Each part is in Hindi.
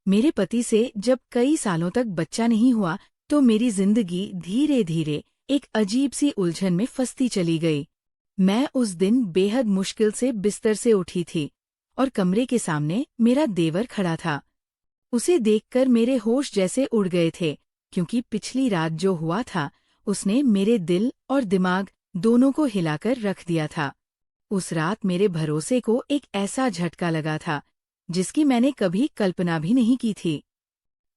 मेरे पति से जब कई सालों तक बच्चा नहीं हुआ तो मेरी जिंदगी धीरे धीरे एक अजीब सी उलझन में फंसती चली गई। मैं उस दिन बेहद मुश्किल से बिस्तर से उठी थी और कमरे के सामने मेरा देवर खड़ा था। उसे देखकर मेरे होश जैसे उड़ गए थे, क्योंकि पिछली रात जो हुआ था उसने मेरे दिल और दिमाग दोनों को हिलाकर रख दिया था। उस रात मेरे भरोसे को एक ऐसा झटका लगा था जिसकी मैंने कभी कल्पना भी नहीं की थी।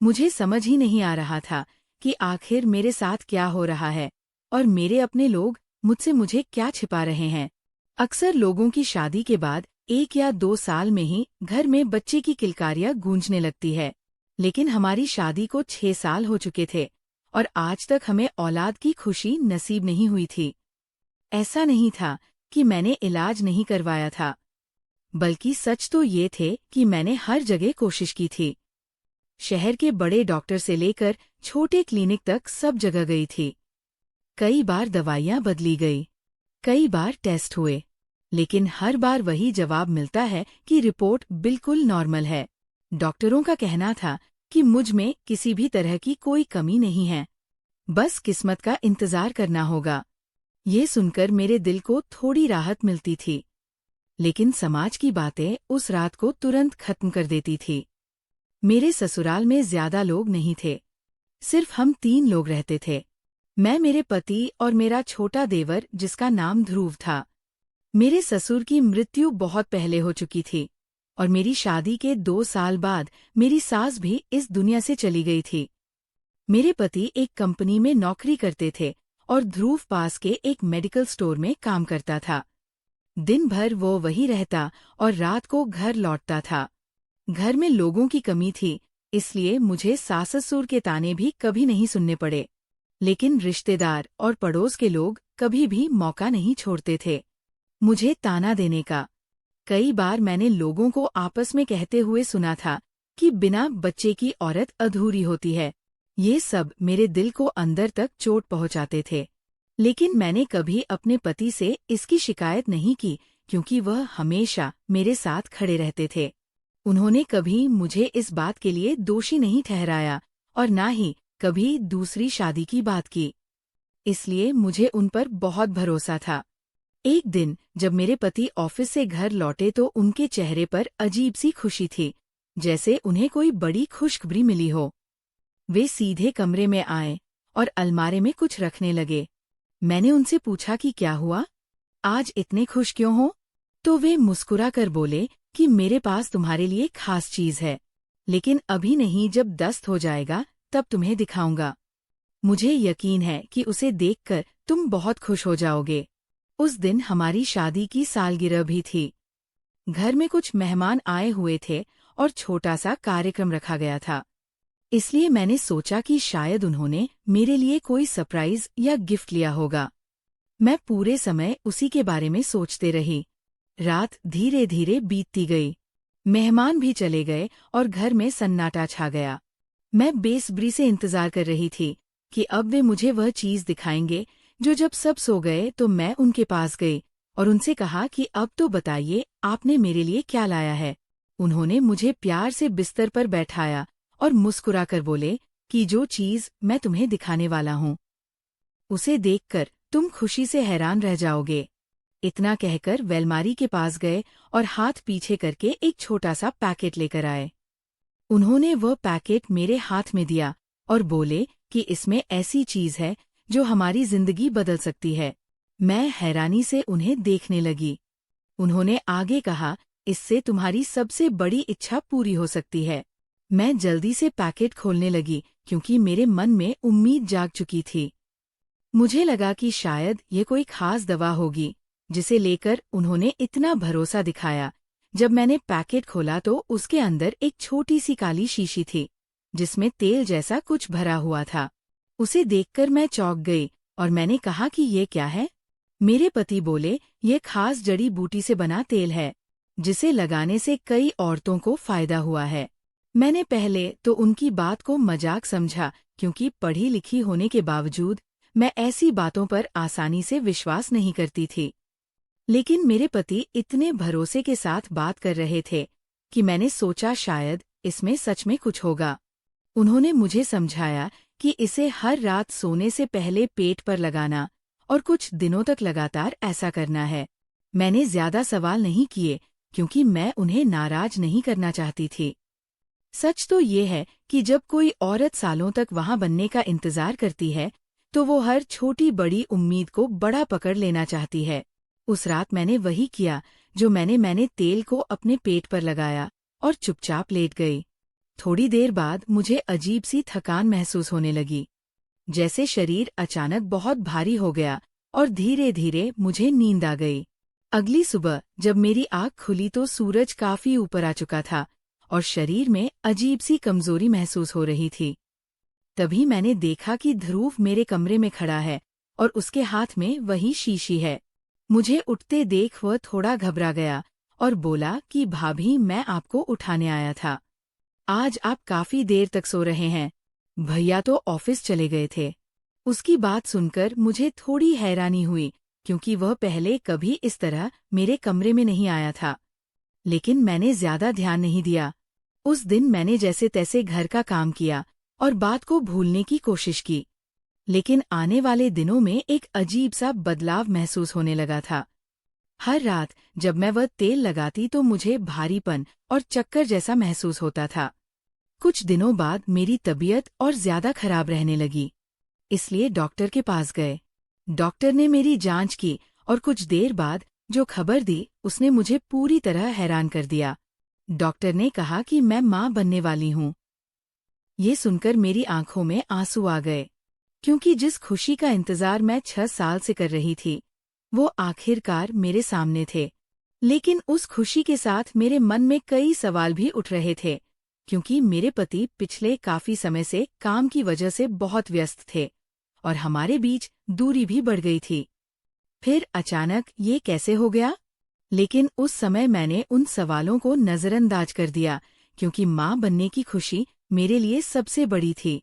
मुझे समझ ही नहीं आ रहा था कि आखिर मेरे साथ क्या हो रहा है और मेरे अपने लोग मुझे क्या छिपा रहे हैं। अक्सर लोगों की शादी के बाद 1 या 2 साल में ही घर में बच्चे की किलकारियां गूंजने लगती है, लेकिन हमारी शादी को 6 साल हो चुके थे और आज तक हमें औलाद की खुशी नसीब नहीं हुई थी। ऐसा नहीं था कि मैंने इलाज नहीं करवाया था, बल्कि सच तो ये थे कि मैंने हर जगह कोशिश की थी। शहर के बड़े डॉक्टर से लेकर छोटे क्लिनिक तक सब जगह गई थी। कई बार दवाइयां बदली गई, कई बार टेस्ट हुए, लेकिन हर बार वही जवाब मिलता है कि रिपोर्ट बिल्कुल नॉर्मल है। डॉक्टरों का कहना था कि मुझ में किसी भी तरह की कोई कमी नहीं है, बस किस्मत का इंतजार करना होगा। ये सुनकर मेरे दिल को थोड़ी राहत मिलती थी, लेकिन समाज की बातें उस रात को तुरंत खत्म कर देती थी। मेरे ससुराल में ज्यादा लोग नहीं थे, सिर्फ हम 3 लोग रहते थे। मैं, मेरे पति और मेरा छोटा देवर जिसका नाम ध्रुव था। मेरे ससुर की मृत्यु बहुत पहले हो चुकी थी और मेरी शादी के 2 साल बाद मेरी सास भी इस दुनिया से चली गई थी। मेरे पति एक कंपनी में नौकरी करते थे और ध्रुव पास के एक मेडिकल स्टोर में काम करता था। दिन भर वो वहीं रहता और रात को घर लौटता था। घर में लोगों की कमी थी, इसलिए मुझे सास-ससुर के ताने भी कभी नहीं सुनने पड़े, लेकिन रिश्तेदार और पड़ोस के लोग कभी भी मौका नहीं छोड़ते थे मुझे ताना देने का। कई बार मैंने लोगों को आपस में कहते हुए सुना था कि बिना बच्चे की औरत अधूरी होती है। ये सब मेरे दिल को अंदर तक चोट पहुंचाते थे, लेकिन मैंने कभी अपने पति से इसकी शिकायत नहीं की, क्योंकि वह हमेशा मेरे साथ खड़े रहते थे। उन्होंने कभी मुझे इस बात के लिए दोषी नहीं ठहराया और ना ही कभी दूसरी शादी की बात की, इसलिए मुझे उन पर बहुत भरोसा था। एक दिन जब मेरे पति ऑफिस से घर लौटे तो उनके चेहरे पर अजीब सी खुशी थी, जैसे उन्हें कोई बड़ी खुशखबरी मिली हो। वे सीधे कमरे में आए और अलमारी में कुछ रखने लगे। मैंने उनसे पूछा कि क्या हुआ, आज इतने खुश क्यों हो? तो वे मुस्कुरा कर बोले कि मेरे पास तुम्हारे लिए खास चीज है, लेकिन अभी नहीं, जब दस्त हो जाएगा तब तुम्हें दिखाऊंगा। मुझे यकीन है कि उसे देखकर तुम बहुत खुश हो जाओगे। उस दिन हमारी शादी की सालगिरह भी थी। घर में कुछ मेहमान आए हुए थे और छोटा सा कार्यक्रम रखा गया था, इसलिए मैंने सोचा कि शायद उन्होंने मेरे लिए कोई सरप्राइज या गिफ्ट लिया होगा। मैं पूरे समय उसी के बारे में सोचते रही। रात धीरे धीरे बीतती गई, मेहमान भी चले गए और घर में सन्नाटा छा गया। मैं बेसब्री से इंतजार कर रही थी कि अब वे मुझे वह चीज दिखाएंगे जो जब सब सो गए तो मैं उनके पास गई और उनसे कहा कि अब तो बताइए आपने मेरे लिए क्या लाया है। उन्होंने मुझे प्यार से बिस्तर पर बैठाया और मुस्कुराकर बोले कि जो चीज मैं तुम्हें दिखाने वाला हूँ उसे देखकर तुम खुशी से हैरान रह जाओगे। इतना कहकर वे अलमारी के पास गए और हाथ पीछे करके एक छोटा सा पैकेट लेकर आए। उन्होंने वह पैकेट मेरे हाथ में दिया और बोले कि इसमें ऐसी चीज है जो हमारी जिंदगी बदल सकती है। मैं हैरानी से उन्हें देखने लगी। उन्होंने आगे कहा, इससे तुम्हारी सबसे बड़ी इच्छा पूरी हो सकती है। मैं जल्दी से पैकेट खोलने लगी क्योंकि मेरे मन में उम्मीद जाग चुकी थी। मुझे लगा कि शायद ये कोई खास दवा होगी जिसे लेकर उन्होंने इतना भरोसा दिखाया। जब मैंने पैकेट खोला तो उसके अंदर एक छोटी सी काली शीशी थी जिसमें तेल जैसा कुछ भरा हुआ था। उसे देखकर मैं चौंक गई और मैंने कहा कि ये क्या है? मेरे पति बोले, ये खास जड़ी बूटी से बना तेल है जिसे लगाने से कई औरतों को फायदा हुआ है। मैंने पहले तो उनकी बात को मजाक समझा, क्योंकि पढ़ी लिखी होने के बावजूद मैं ऐसी बातों पर आसानी से विश्वास नहीं करती थी। लेकिन मेरे पति इतने भरोसे के साथ बात कर रहे थे कि मैंने सोचा शायद इसमें सच में कुछ होगा। उन्होंने मुझे समझाया कि इसे हर रात सोने से पहले पेट पर लगाना और कुछ दिनों तक लगातार ऐसा करना है। मैंने ज्यादा सवाल नहीं किए क्योंकि मैं उन्हें नाराज नहीं करना चाहती थी। सच तो ये है कि जब कोई औरत सालों तक वहां बनने का इंतजार करती है तो वो हर छोटी बड़ी उम्मीद को बड़ा पकड़ लेना चाहती है। उस रात मैंने वही किया जो मैंने तेल को अपने पेट पर लगाया और चुपचाप लेट गई। थोड़ी देर बाद मुझे अजीब सी थकान महसूस होने लगी, जैसे शरीर अचानक बहुत भारी हो गया और धीरे धीरे मुझे नींद आ गई। अगली सुबह जब मेरी आँख खुली तो सूरज काफी ऊपर आ चुका था और शरीर में अजीब सी कमजोरी महसूस हो रही थी। तभी मैंने देखा कि ध्रुव मेरे कमरे में खड़ा है और उसके हाथ में वही शीशी है। मुझे उठते देख वह थोड़ा घबरा गया और बोला कि भाभी, मैं आपको उठाने आया था। आज आप काफी देर तक सो रहे हैं। भैया तो ऑफिस चले गए थे। उसकी बात सुनकर मुझे थोड़ी हैरानी हुई क्योंकि वह पहले कभी इस तरह मेरे कमरे में नहीं आया था। लेकिन मैंने ज्यादा ध्यान नहीं दिया। उस दिन मैंने जैसे तैसे घर का काम किया और बात को भूलने की कोशिश की। लेकिन आने वाले दिनों में एक अजीब सा बदलाव महसूस होने लगा था। हर रात जब मैं वह तेल लगाती तो मुझे भारीपन और चक्कर जैसा महसूस होता था। कुछ दिनों बाद मेरी तबीयत और ज्यादा खराब रहने लगी, इसलिए डॉक्टर के पास गए। डॉक्टर ने मेरी जांच की और कुछ देर बाद जो खबर दी उसने मुझे पूरी तरह हैरान कर दिया। डॉक्टर ने कहा कि मैं मां बनने वाली हूं। ये सुनकर मेरी आंखों में आंसू आ गए, क्योंकि जिस खुशी का इंतजार मैं 6 साल से कर रही थी वो आखिरकार मेरे सामने थे। लेकिन उस खुशी के साथ मेरे मन में कई सवाल भी उठ रहे थे, क्योंकि मेरे पति पिछले काफी समय से काम की वजह से बहुत व्यस्त थे और हमारे बीच दूरी भी बढ़ गई थी। फिर अचानक ये कैसे हो गया? लेकिन उस समय मैंने उन सवालों को नजरअंदाज कर दिया, क्योंकि मां बनने की खुशी मेरे लिए सबसे बड़ी थी।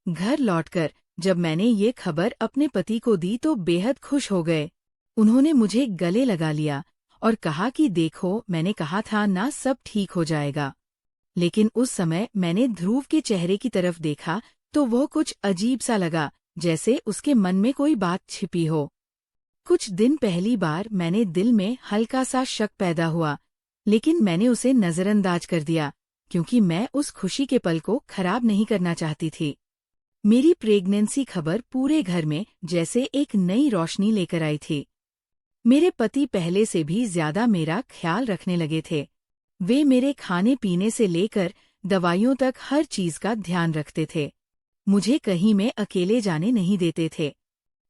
घर लौटकर जब मैंने ये खबर अपने पति को दी तो बेहद खुश हो गए। उन्होंने मुझे गले लगा लिया और कहा कि देखो, मैंने कहा था ना, सब ठीक हो जाएगा। लेकिन उस समय मैंने ध्रुव के चेहरे की तरफ देखा तो वो कुछ अजीब सा लगा, जैसे उसके मन में कोई बात छिपी हो। कुछ दिन पहली बार मैंने दिल में हल्का सा शक पैदा हुआ, लेकिन मैंने उसे नजरअंदाज कर दिया क्योंकि मैं उस खुशी के पल को खराब नहीं करना चाहती थी। मेरी प्रेगनेंसी खबर पूरे घर में जैसे एक नई रोशनी लेकर आई थी। मेरे पति पहले से भी ज्यादा मेरा ख्याल रखने लगे थे। वे मेरे खाने पीने से लेकर दवाइयों तक हर चीज का ध्यान रखते थे। मुझे कहीं में अकेले जाने नहीं देते थे।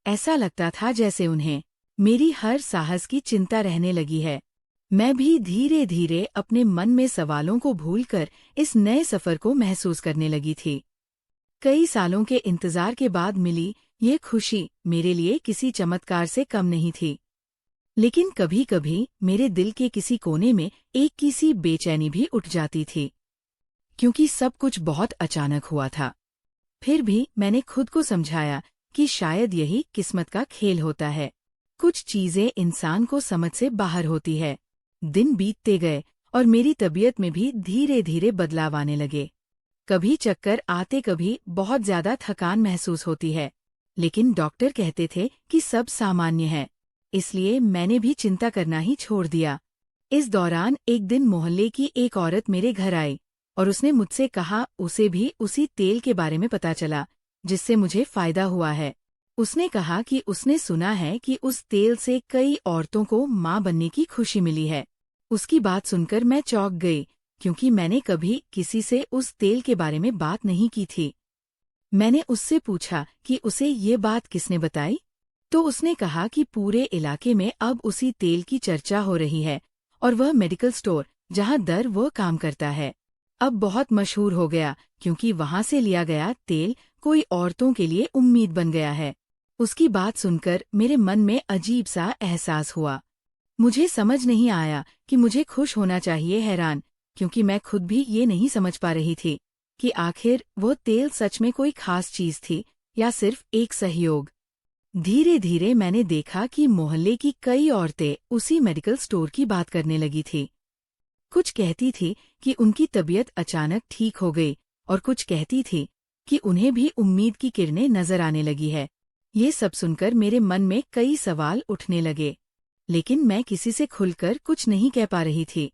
ऐसा लगता था जैसे उन्हें मेरी हर साहस की चिंता रहने लगी है। मैं भी धीरे धीरे अपने मन में सवालों को भूलकर इस नए सफर को महसूस करने लगी थी। कई सालों के इंतजार के बाद मिली ये खुशी मेरे लिए किसी चमत्कार से कम नहीं थी। लेकिन कभी कभी मेरे दिल के किसी कोने में एक की सी बेचैनी भी उठ जाती थी, क्योंकि सब कुछ बहुत अचानक हुआ था। फिर भी मैंने खुद को समझाया कि शायद यही किस्मत का खेल होता है। कुछ चीजें इंसान को समझ से बाहर होती है। दिन बीतते गए और मेरी तबीयत में भी धीरे धीरे बदलाव आने लगे। कभी चक्कर आते, कभी बहुत ज्यादा थकान महसूस होती है, लेकिन डॉक्टर कहते थे कि सब सामान्य है, इसलिए मैंने भी चिंता करना ही छोड़ दिया। इस दौरान एक दिन मोहल्ले की एक औरत मेरे घर आई और उसने मुझसे कहा उसे भी उसी तेल के बारे में पता चला जिससे मुझे फायदा हुआ है। उसने कहा कि उसने सुना है कि उस तेल से कई औरतों को मां बनने की खुशी मिली है। उसकी बात सुनकर मैं चौंक गई, क्योंकि मैंने कभी किसी से उस तेल के बारे में बात नहीं की थी। मैंने उससे पूछा कि उसे ये बात किसने बताई, तो उसने कहा कि पूरे इलाके में अब उसी तेल की चर्चा हो रही है और वह मेडिकल स्टोर जहां दर वो काम करता है अब बहुत मशहूर हो गया, क्योंकि वहां से लिया गया तेल कोई औरतों के लिए उम्मीद बन गया है। उसकी बात सुनकर मेरे मन में अजीब सा एहसास हुआ। मुझे समझ नहीं आया कि मुझे खुश होना चाहिए, हैरान, क्योंकि मैं खुद भी ये नहीं समझ पा रही थी कि आखिर वो तेल सच में कोई खास चीज थी या सिर्फ एक सहयोग। धीरे धीरे मैंने देखा कि मोहल्ले की कई औरतें उसी मेडिकल स्टोर की बात करने लगी थी। कुछ कहती थी कि उनकी तबीयत अचानक ठीक हो गई और कुछ कहती थी कि उन्हें भी उम्मीद की किरणें नजर आने लगी है। ये सब सुनकर मेरे मन में कई सवाल उठने लगे, लेकिन मैं किसी से खुलकर कुछ नहीं कह पा रही थी,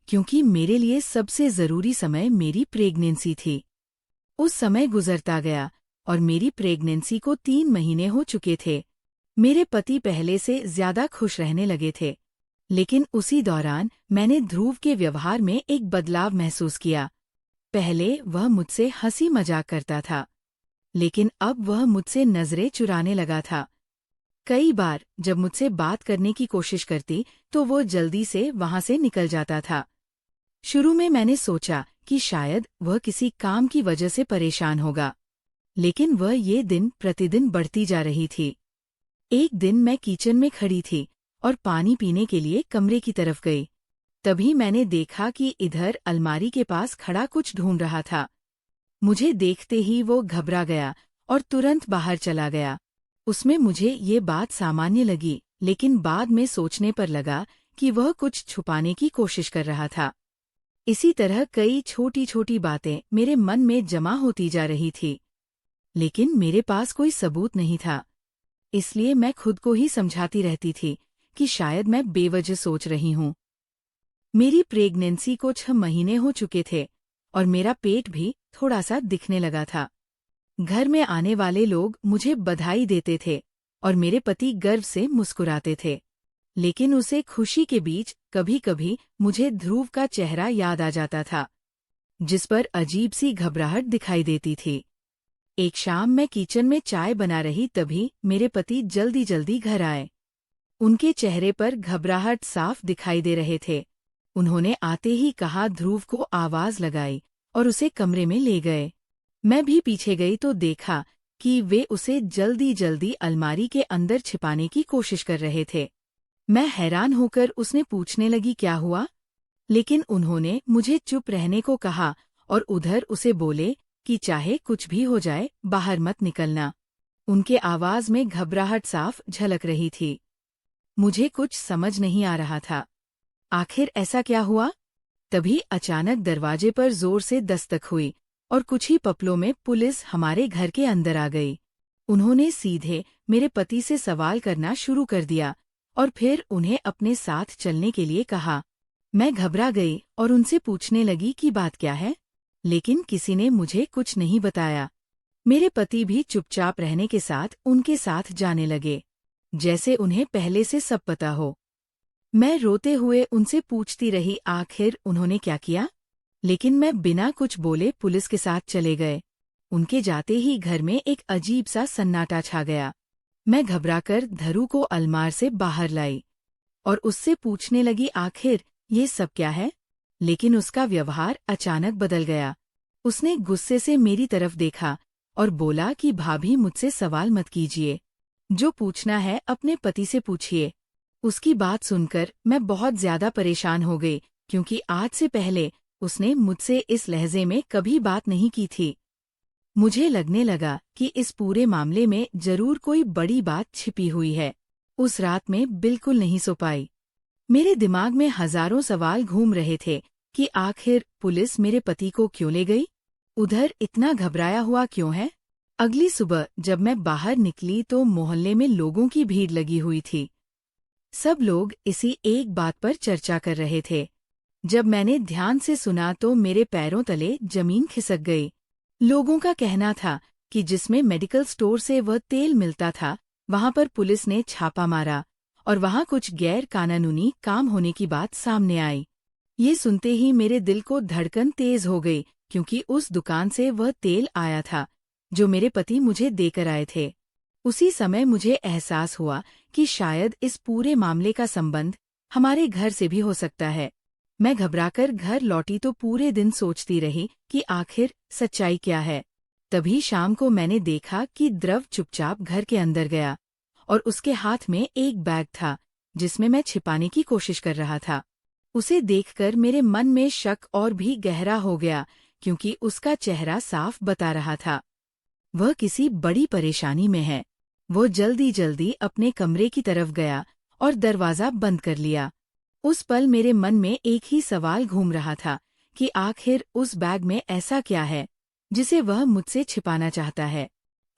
क्योंकि मेरे लिए सबसे जरूरी समय मेरी प्रेगनेंसी थी। उस समय गुजरता गया और मेरी प्रेगनेंसी को 3 महीने हो चुके थे। मेरे पति पहले से ज्यादा खुश रहने लगे थे, लेकिन उसी दौरान मैंने ध्रुव के व्यवहार में एक बदलाव महसूस किया। पहले वह मुझसे हंसी मजाक करता था, लेकिन अब वह मुझसे नजरें चुराने लगा था। कई बार जब मुझसे बात करने की कोशिश करती तो वो जल्दी से वहां से निकल जाता था। शुरू में मैंने सोचा कि शायद वह किसी काम की वजह से परेशान होगा, लेकिन वह ये दिन प्रतिदिन बढ़ती जा रही थी। एक दिन मैं किचन में खड़ी थी और पानी पीने के लिए कमरे की तरफ गई। तभी मैंने देखा कि इधर अलमारी के पास खड़ा कुछ ढूंढ रहा था। मुझे देखते ही वो घबरा गया और तुरंत बाहर चला गया। उसमें मुझे ये बात सामान्य लगी, लेकिन बाद में सोचने पर लगा कि वह कुछ छुपाने की कोशिश कर रहा था। इसी तरह कई छोटी छोटी बातें मेरे मन में जमा होती जा रही थी, लेकिन मेरे पास कोई सबूत नहीं था। इसलिए मैं खुद को ही समझाती रहती थी कि शायद मैं बेवजह सोच रही हूँ। मेरी प्रेगनेंसी को 6 महीने हो चुके थे और मेरा पेट भी थोड़ा सा दिखने लगा था। घर में आने वाले लोग मुझे बधाई देते थे और मेरे पति गर्व से मुस्कुराते थे, लेकिन उसे खुशी के बीच कभी कभी मुझे ध्रुव का चेहरा याद आ जाता था, जिस पर अजीब सी घबराहट दिखाई देती थी। एक शाम मैं किचन में चाय बना रही तभी मेरे पति जल्दी जल्दी घर आए। उनके चेहरे पर घबराहट साफ दिखाई दे रहे थे। उन्होंने आते ही कहा, ध्रुव को आवाज लगाई और उसे कमरे में ले गए। मैं भी पीछे गई तो देखा कि वे उसे जल्दी जल्दी अलमारी के अंदर छिपाने की कोशिश कर रहे थे। मैं हैरान होकर उसने पूछने लगी क्या हुआ, लेकिन उन्होंने मुझे चुप रहने को कहा और उधर उसे बोले कि चाहे कुछ भी हो जाए बाहर मत निकलना। उनके आवाज में घबराहट साफ झलक रही थी। मुझे कुछ समझ नहीं आ रहा था। आखिर ऐसा क्या हुआ? तभी अचानक दरवाजे पर जोर से दस्तक हुई और कुछ ही पपलों में पुलिस हमारे घर के अंदर आ गई। उन्होंने सीधे मेरे पति से सवाल करना शुरू कर दिया और फिर उन्हें अपने साथ चलने के लिए कहा। मैं घबरा गई और उनसे पूछने लगी कि बात क्या है, लेकिन किसी ने मुझे कुछ नहीं बताया। मेरे पति भी चुपचाप रहने के साथ उनके साथ जाने लगे, जैसे उन्हें पहले से सब पता हो। मैं रोते हुए उनसे पूछती रही आखिर उन्होंने क्या किया, लेकिन मैं बिना कुछ बोले पुलिस के साथ चले गए। उनके जाते ही घर में एक अजीब सा सन्नाटा छा गया। मैं घबराकर धरू को अलमार से बाहर लाई और उससे पूछने लगी आखिर ये सब क्या है, लेकिन उसका व्यवहार अचानक बदल गया। उसने गुस्से से मेरी तरफ देखा और बोला कि भाभी मुझसे सवाल मत कीजिए, जो पूछना है अपने पति से पूछिए। उसकी बात सुनकर मैं बहुत ज्यादा परेशान हो गई, क्योंकि आज से पहले उसने मुझसे इस लहजे में कभी बात नहीं की थी। मुझे लगने लगा कि इस पूरे मामले में जरूर कोई बड़ी बात छिपी हुई है। उस रात में बिल्कुल नहीं सो पाई। मेरे दिमाग में हजारों सवाल घूम रहे थे कि आखिर पुलिस मेरे पति को क्यों ले गई, उधर इतना घबराया हुआ क्यों है। अगली सुबह जब मैं बाहर निकली तो मोहल्ले में लोगों की भीड़ लगी हुई थी। सब लोग इसी एक बात पर चर्चा कर रहे थे। जब मैंने ध्यान से सुना तो मेरे पैरों तले जमीन खिसक गई। लोगों का कहना था कि जिसमें मेडिकल स्टोर से वह तेल मिलता था, वहां पर पुलिस ने छापा मारा और वहां कुछ गैर कानूनी काम होने की बात सामने आई। ये सुनते ही मेरे दिल को धड़कन तेज हो गई, क्योंकि उस दुकान से वह तेल आया था जो मेरे पति मुझे देकर आए थे। उसी समय मुझे एहसास हुआ कि शायद इस पूरे मामले का संबंध हमारे घर से भी हो सकता है। मैं घबराकर घर लौटी तो पूरे दिन सोचती रही कि आखिर सच्चाई क्या है। तभी शाम को मैंने देखा कि ध्रुव चुपचाप घर के अंदर गया और उसके हाथ में एक बैग था जिसमें मैं छिपाने की कोशिश कर रहा था। उसे देखकर मेरे मन में शक और भी गहरा हो गया, क्योंकि उसका चेहरा साफ बता रहा था वह किसी बड़ी परेशानी में है। वो जल्दी जल्दी अपने कमरे की तरफ गया और दरवाजा बंद कर लिया। उस पल मेरे मन में एक ही सवाल घूम रहा था कि आखिर उस बैग में ऐसा क्या है जिसे वह मुझसे छिपाना चाहता है।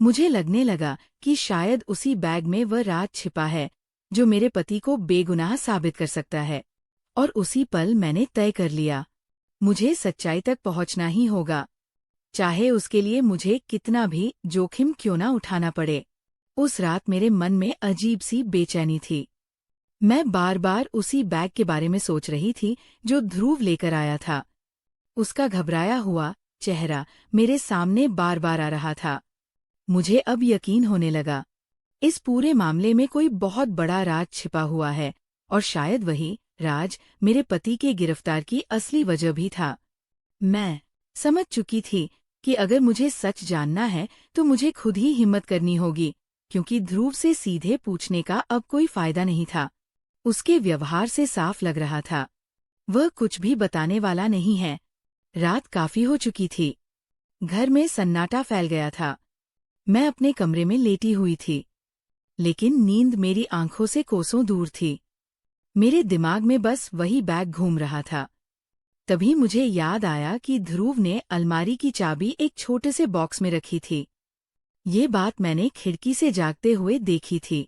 मुझे लगने लगा कि शायद उसी बैग में वह राज छिपा है जो मेरे पति को बेगुनाह साबित कर सकता है। और उसी पल मैंने तय कर लिया, मुझे सच्चाई तक पहुंचना ही होगा, चाहे उसके लिए मुझे कितना भी जोखिम क्यों ना उठाना पड़े। उस रात मेरे मन में अजीब सी बेचैनी थी। मैं बार बार उसी बैग के बारे में सोच रही थी जो ध्रुव लेकर आया था। उसका घबराया हुआ चेहरा मेरे सामने बार बार आ रहा था। मुझे अब यकीन होने लगा, इस पूरे मामले में कोई बहुत बड़ा राज छिपा हुआ है, और शायद वही राज मेरे पति के गिरफ्तार की असली वजह भी था। मैं समझ चुकी थी कि अगर मुझे सच जानना है तो मुझे खुद ही हिम्मत करनी होगी, क्योंकि ध्रुव से सीधे पूछने का अब कोई फायदा नहीं था। उसके व्यवहार से साफ लग रहा था वह कुछ भी बताने वाला नहीं है। रात काफी हो चुकी थी। घर में सन्नाटा फैल गया था। मैं अपने कमरे में लेटी हुई थी, लेकिन नींद मेरी आंखों से कोसों दूर थी। मेरे दिमाग में बस वही बैग घूम रहा था। तभी मुझे याद आया कि ध्रुव ने अलमारी की चाबी एक छोटे से बॉक्स में रखी थी। ये बात मैंने खिड़की से जागते हुए देखी थी।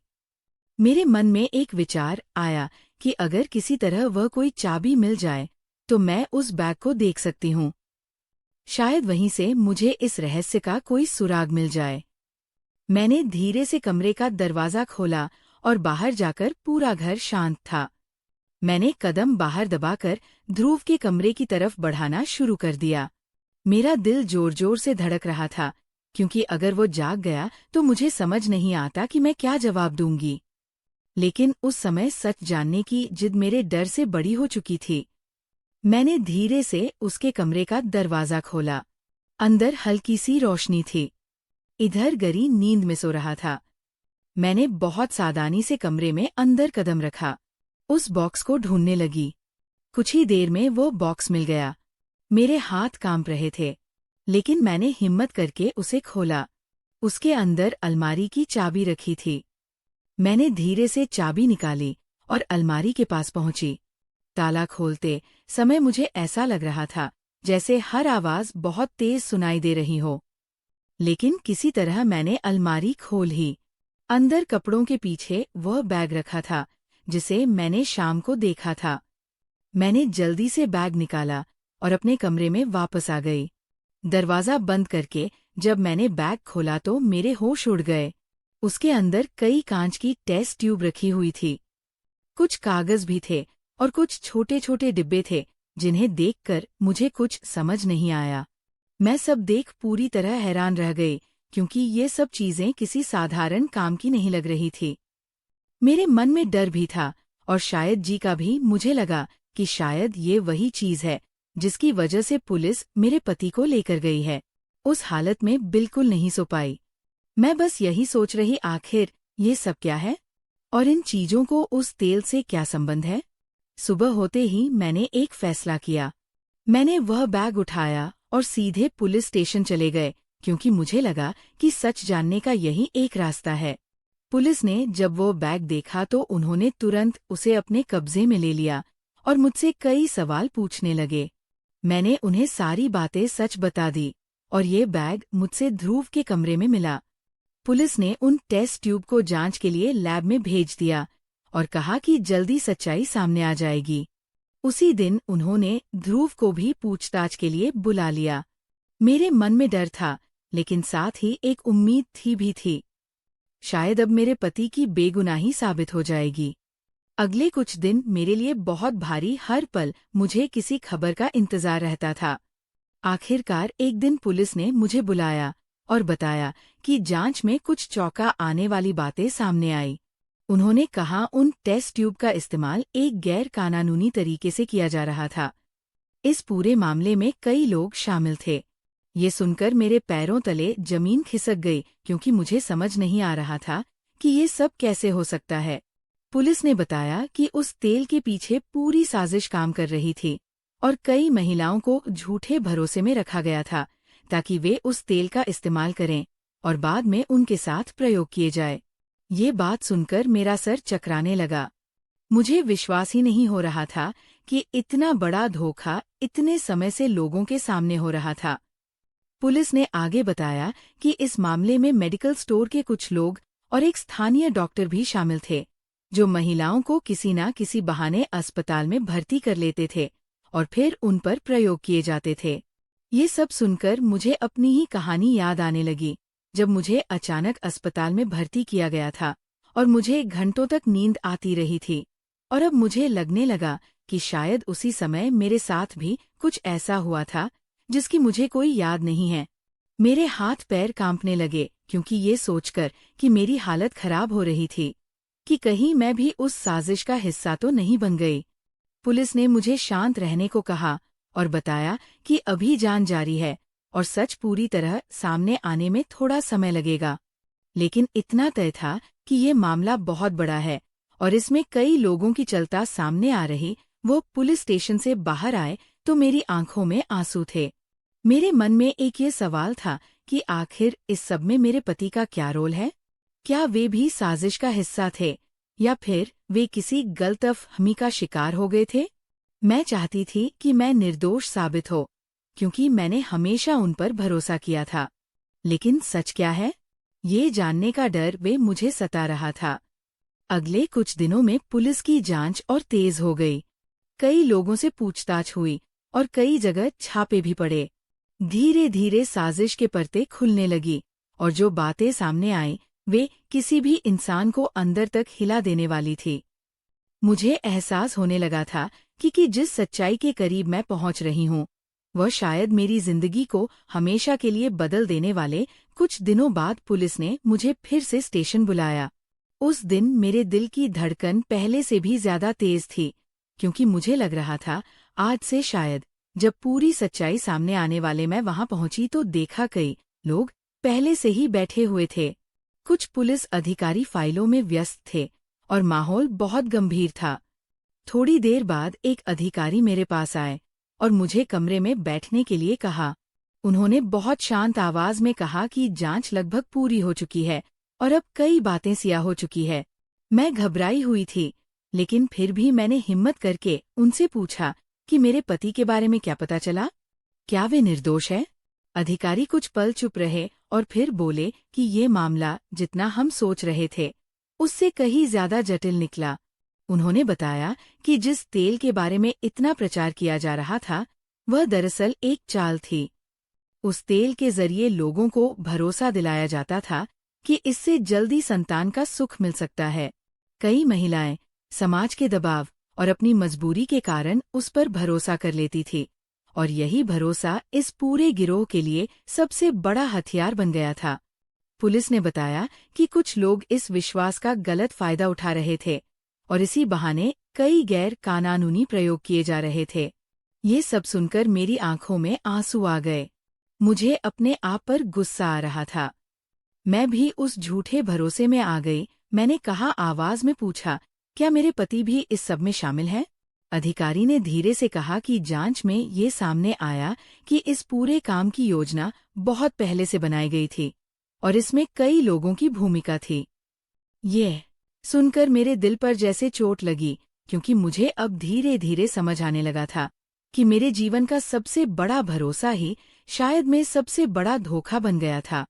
मेरे मन में एक विचार आया कि अगर किसी तरह वह कोई चाबी मिल जाए तो मैं उस बैग को देख सकती हूँ। शायद वहीं से मुझे इस रहस्य का कोई सुराग मिल जाए। मैंने धीरे से कमरे का दरवाजा खोला और बाहर जाकर पूरा घर शांत था। मैंने कदम बाहर दबाकर ध्रुव के कमरे की तरफ बढ़ाना शुरू कर दिया। मेरा दिल जोर जोर से धड़क रहा था, क्योंकि अगर वो जाग गया तो मुझे समझ नहीं आता कि मैं क्या जवाब दूंगी। लेकिन उस समय सच जानने की जिद मेरे डर से बड़ी हो चुकी थी। मैंने धीरे से उसके कमरे का दरवाजा खोला। अंदर हल्की सी रोशनी थी। इधर गरी नींद में सो रहा था। मैंने बहुत सावधानी से कमरे में अंदर कदम रखा। उस बॉक्स को ढूंढने लगी। कुछ ही देर में वो बॉक्स मिल गया। मेरे हाथ कांप रहे थे, लेकिन मैंने हिम्मत करके उसे खोला। उसके अंदर अलमारी की चाबी रखी थी। मैंने धीरे से चाबी निकाली और अलमारी के पास पहुंची। ताला खोलते समय मुझे ऐसा लग रहा था जैसे हर आवाज बहुत तेज सुनाई दे रही हो। लेकिन किसी तरह मैंने अलमारी खोल ही। अंदर कपड़ों के पीछे वह बैग रखा था जिसे मैंने शाम को देखा था। मैंने जल्दी से बैग निकाला और अपने कमरे में वापस आ गई। दरवाजा बंद करके जब मैंने बैग खोला तो मेरे होश उड़ गए। उसके अंदर कई कांच की टेस्ट ट्यूब रखी हुई थी। कुछ कागज भी थे और कुछ छोटे छोटे डिब्बे थे जिन्हें देखकर मुझे कुछ समझ नहीं आया। मैं सब देख पूरी तरह हैरान रह गई, क्योंकि ये सब चीजें किसी साधारण काम की नहीं लग रही थी। मेरे मन में डर भी था और शायद जी का भी। मुझे लगा कि शायद ये वही चीज है जिसकी वजह से पुलिस मेरे पति को लेकर गई है। उस हालत में बिल्कुल नहीं सो पाई। मैं बस यही सोच रही, आखिर ये सब क्या है और इन चीजों को उस तेल से क्या संबंध है। सुबह होते ही मैंने एक फैसला किया। मैंने वह बैग उठाया और सीधे पुलिस स्टेशन चले गए, क्योंकि मुझे लगा कि सच जानने का यही एक रास्ता है। पुलिस ने जब वो बैग देखा तो उन्होंने तुरंत उसे अपने कब्जे में ले लिया और मुझसे कई सवाल पूछने लगे। मैंने उन्हें सारी बातें सच बता दी और ये बैग मुझसे ध्रुव के कमरे में मिला। पुलिस ने उन टेस्ट ट्यूब को जांच के लिए लैब में भेज दिया और कहा कि जल्दी सच्चाई सामने आ जाएगी। उसी दिन उन्होंने ध्रुव को भी पूछताछ के लिए बुला लिया। मेरे मन में डर था, लेकिन साथ ही एक उम्मीद भी थी। शायद अब मेरे पति की बेगुनाही साबित हो जाएगी। अगले कुछ दिन मेरे लिए बहुत भारी, हर पल मुझे किसी खबर का इंतजार रहता था। आखिरकार एक दिन पुलिस ने मुझे बुलाया और बताया कि जांच में कुछ चौंका आने वाली बातें सामने आई। उन्होंने कहा उन टेस्ट ट्यूब का इस्तेमाल एक गैर कानूनी तरीके से किया जा रहा था। इस पूरे मामले में कई लोग शामिल थे। ये सुनकर मेरे पैरों तले जमीन खिसक गई, क्योंकि मुझे समझ नहीं आ रहा था कि ये सब कैसे हो सकता है। पुलिस ने बताया कि उस तेल के पीछे पूरी साजिश काम कर रही थी और कई महिलाओं को झूठे भरोसे में रखा गया था ताकि वे उस तेल का इस्तेमाल करें और बाद में उनके साथ प्रयोग किए जाए। ये बात सुनकर मेरा सर चकराने लगा। मुझे विश्वास ही नहीं हो रहा था कि इतना बड़ा धोखा इतने समय से लोगों के सामने हो रहा था। पुलिस ने आगे बताया कि इस मामले में मेडिकल स्टोर के कुछ लोग और एक स्थानीय डॉक्टर भी शामिल थे, जो महिलाओं को किसी न किसी बहाने अस्पताल में भर्ती कर लेते थे और फिर उन पर प्रयोग किए जाते थे। ये सब सुनकर मुझे अपनी ही कहानी याद आने लगी, जब मुझे अचानक अस्पताल में भर्ती किया गया था और मुझे घंटों तक नींद आती रही थी। और अब मुझे लगने लगा कि शायद उसी समय मेरे साथ भी कुछ ऐसा हुआ था जिसकी मुझे कोई याद नहीं है। मेरे हाथ पैर कांपने लगे, क्योंकि ये सोचकर कि मेरी हालत खराब हो रही थी कि कहीं मैं भी उस साजिश का हिस्सा तो नहीं बन गई। पुलिस ने मुझे शांत रहने को कहा और बताया कि अभी जांच जारी है और सच पूरी तरह सामने आने में थोड़ा समय लगेगा। लेकिन इतना तय था कि ये मामला बहुत बड़ा है और इसमें कई लोगों की चलता सामने आ रही। वो पुलिस स्टेशन से बाहर आए तो मेरी आंखों में आंसू थे। मेरे मन में एक ये सवाल था कि आखिर इस सब में मेरे पति का क्या रोल है? क्या वे भी साजिश का हिस्सा थे या फिर वे किसी गलतफहमी का शिकार हो गए थे? मैं चाहती थी कि मैं निर्दोष साबित हो, क्योंकि मैंने हमेशा उन पर भरोसा किया था। लेकिन सच क्या है, ये जानने का डर वे मुझे सता रहा था। अगले कुछ दिनों में पुलिस की जांच और तेज हो गई। कई लोगों से पूछताछ हुई और कई जगह छापे भी पड़े। धीरे धीरे साजिश के परतें खुलने लगी और जो बातें सामने आईं वे किसी भी इंसान को अंदर तक हिला देने वाली थी। मुझे एहसास होने लगा था कि जिस सच्चाई के करीब मैं पहुंच रही हूं, वह शायद मेरी जिंदगी को हमेशा के लिए बदल देने वाले। कुछ दिनों बाद पुलिस ने मुझे फिर से स्टेशन बुलाया। उस दिन मेरे दिल की धड़कन पहले से भी ज्यादा तेज थी, क्योंकि मुझे लग रहा था आज से शायद जब पूरी सच्चाई सामने आने वाले मैं वहां पहुंची तो देखा कई लोग पहले से ही बैठे हुए थे। कुछ पुलिस अधिकारी फाइलों में व्यस्त थे और माहौल बहुत गंभीर था। थोड़ी देर बाद एक अधिकारी मेरे पास आए और मुझे कमरे में बैठने के लिए कहा। उन्होंने बहुत शांत आवाज में कहा कि जांच लगभग पूरी हो चुकी है और अब कई बातें सियाह हो चुकी है। मैं घबराई हुई थी, लेकिन फिर भी मैंने हिम्मत करके उनसे पूछा कि मेरे पति के बारे में क्या पता चला? क्या वे निर्दोष है? अधिकारी कुछ पल चुप रहे और फिर बोले कि ये मामला जितना हम सोच रहे थे उससे कहीं ज्यादा जटिल निकला। उन्होंने बताया कि जिस तेल के बारे में इतना प्रचार किया जा रहा था वह दरअसल एक चाल थी। उस तेल के जरिए लोगों को भरोसा दिलाया जाता था कि इससे जल्दी संतान का सुख मिल सकता है। कई महिलाएं समाज के दबाव और अपनी मजबूरी के कारण उस पर भरोसा कर लेती थी और यही भरोसा इस पूरे गिरोह के लिए सबसे बड़ा हथियार बन गया था। पुलिस ने बताया कि कुछ लोग इस विश्वास का गलत फायदा उठा रहे थे और इसी बहाने कई गैर कानूनी प्रयोग किए जा रहे थे। ये सब सुनकर मेरी आंखों में आंसू आ गए। मुझे अपने आप पर गुस्सा आ रहा था। मैं भी उस झूठे भरोसे में आ गई। मैंने कहा आवाज में पूछा, क्या मेरे पति भी इस सब में शामिल हैं? अधिकारी ने धीरे से कहा कि जांच में ये सामने आया कि इस पूरे काम की योजना बहुत पहले से बनाई गई थी और इसमें कई लोगों की भूमिका थी। ये सुनकर मेरे दिल पर जैसे चोट लगी, क्योंकि मुझे अब धीरे धीरे समझ आने लगा था कि मेरे जीवन का सबसे बड़ा भरोसा ही शायद में सबसे बड़ा धोखा बन गया था।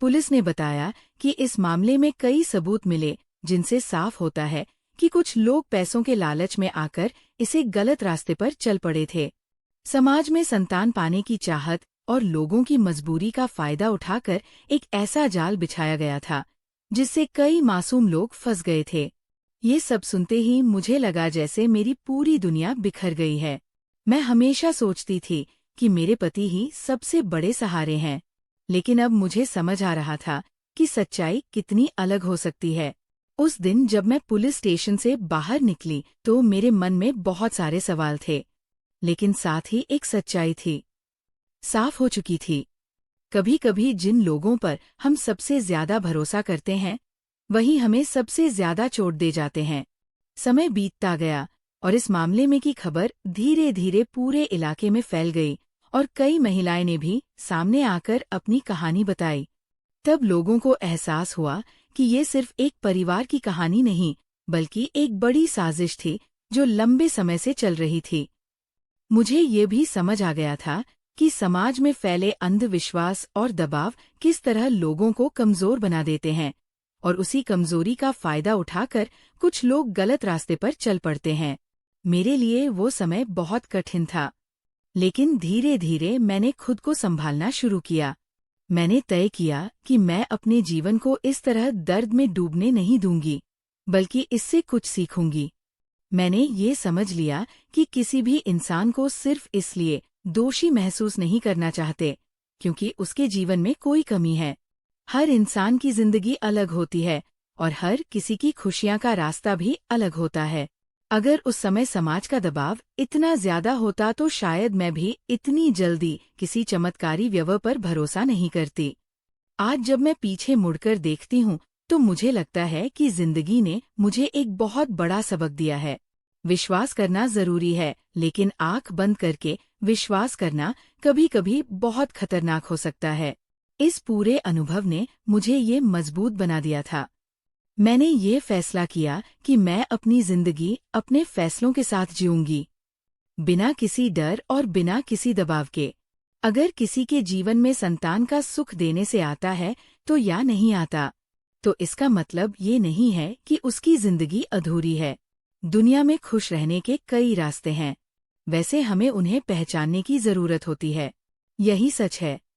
पुलिस ने बताया कि इस मामले में कई सबूत मिले जिनसे साफ होता है कि कुछ लोग पैसों के लालच में आकर इसे गलत रास्ते पर चल पड़े थे। समाज में संतान पाने की चाहत और लोगों की मजबूरी का फायदा उठाकर एक ऐसा जाल बिछाया गया था जिससे कई मासूम लोग फंस गए थे। ये सब सुनते ही मुझे लगा जैसे मेरी पूरी दुनिया बिखर गई है। मैं हमेशा सोचती थी कि मेरे पति ही सबसे बड़े सहारे हैं, लेकिन अब मुझे समझ आ रहा था कि सच्चाई कितनी अलग हो सकती है। उस दिन जब मैं पुलिस स्टेशन से बाहर निकली तो मेरे मन में बहुत सारे सवाल थे, लेकिन साथ ही एक सच्चाई थी, साफ हो चुकी थी। कभी कभी जिन लोगों पर हम सबसे ज्यादा भरोसा करते हैं वही हमें सबसे ज्यादा चोट दे जाते हैं। समय बीतता गया और इस मामले में की खबर धीरे धीरे पूरे इलाके में फैल गई और कई महिलाएं ने भी सामने आकर अपनी कहानी बताई। तब लोगों को एहसास हुआ कि ये सिर्फ एक परिवार की कहानी नहीं, बल्कि एक बड़ी साजिश थी जो लंबे समय से चल रही थी। मुझे ये भी समझ आ गया था कि समाज में फैले अंधविश्वास और दबाव किस तरह लोगों को कमजोर बना देते हैं, और उसी कमजोरी का फायदा उठाकर कुछ लोग गलत रास्ते पर चल पड़ते हैं। मेरे लिए वो समय बहुत कठिन था, लेकिन धीरे धीरे मैंने खुद को संभालना शुरू किया। मैंने तय किया कि मैं अपने जीवन को इस तरह दर्द में डूबने नहीं दूंगी, बल्कि इससे कुछ सीखूंगी। मैंने ये समझ लिया कि किसी भी इंसान को सिर्फ इसलिए दोषी महसूस नहीं करना चाहते क्योंकि उसके जीवन में कोई कमी है। हर इंसान की जिंदगी अलग होती है और हर किसी की खुशियां का रास्ता भी अलग होता है। अगर उस समय समाज का दबाव इतना ज्यादा होता तो शायद मैं भी इतनी जल्दी किसी चमत्कारी व्यवहार पर भरोसा नहीं करती। आज जब मैं पीछे मुड़कर देखती हूँ तो मुझे लगता है कि जिंदगी ने मुझे एक बहुत बड़ा सबक दिया है। विश्वास करना जरूरी है, लेकिन आंख बंद करके विश्वास करना कभी कभी बहुत खतरनाक हो सकता है। इस पूरे अनुभव ने मुझे ये मजबूत बना दिया था। मैंने ये फैसला किया कि मैं अपनी जिंदगी अपने फैसलों के साथ जीऊंगी, बिना किसी डर और बिना किसी दबाव के। अगर किसी के जीवन में संतान का सुख देने से आता है तो या नहीं आता, तो इसका मतलब ये नहीं है कि उसकी जिंदगी अधूरी है। दुनिया में खुश रहने के कई रास्ते हैं, वैसे हमें उन्हें पहचानने की जरूरत होती है। यही सच है।